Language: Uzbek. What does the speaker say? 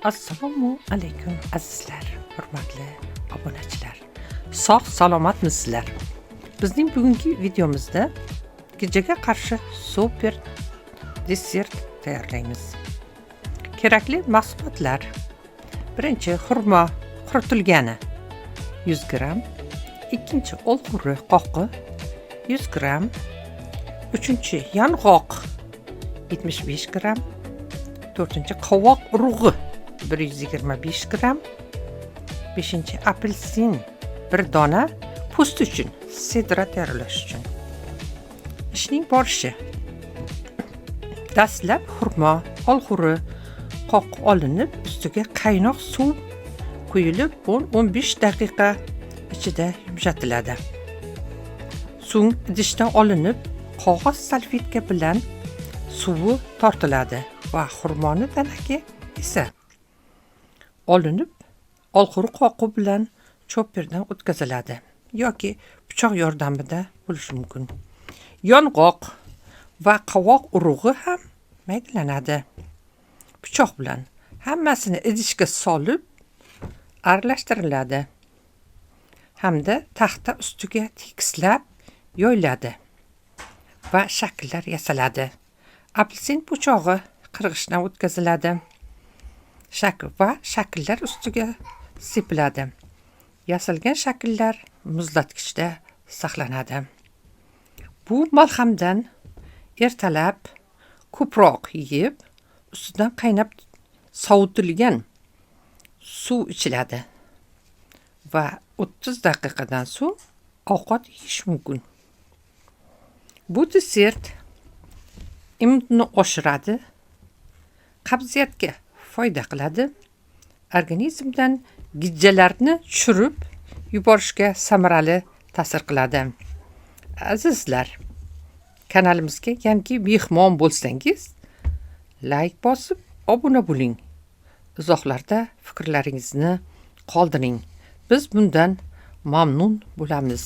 Assalomu alaykum azizlar, hurmatli obunachilar. Sog' salomatmisizlar? Bizning bugungi videomizda gijjaga qarshi super desert tayyorlaymiz. Kerakli mahsulotlar: birinchi xurmo quritilgani 100 gram, ikkinchi olxo'ri qoqi 100 gram, uchinchi yong'oq 75 gram, to'rtinchi qovoq urug'i 125 gram, beshinchi apelsin 1 dona po'st uchun, sidra tayyorlash uchun. Ishning borishi: dastlab xurmo, olxo'ri qoq olinib, ustiga qaynoq suv quyilib 10-15 daqiqa ichida yumshatiladi. So'ng idishdan olinib, qog'oz salfetka bilan suvi tortiladi va xurmoni tanaki esa olinib, olxo'ri qoqi bilan chopperdan o'tkaziladi yoki pichoq yordamida bo'lishi mumkin. Yong'oq va qovoq urug'i ham maydalanadi. Pichoq bilan hammasini idishga solib aralashtiriladi hamda taxta ustiga tekislab yoyiladi va shakllar yasaladi. Apelsin po'chog'i qirg'ichdan o'tkaziladi. Shakllar ustiga sepiladi. Yasalgan shakllar muzlatgichda saqlanadi. Bu malhamdan ertalab ko'proq yeyib, ustidan qaynab sovutilgan suv ichiladi va 30 daqiqadan so'ng ovqat yeyish mumkin. Bu desert immunni oshiradi, qabziyatga foyda qiladi, organizmdan gijjalarni tushirib yuborishga samarali ta'sir qiladi. Azizlar, kanalimizga yangi mehmon bo'lsangiz, like bosib, obuna bo'ling. Izohlarda fikrlaringizni qoldiring. Biz bundan mamnun bo'lamiz.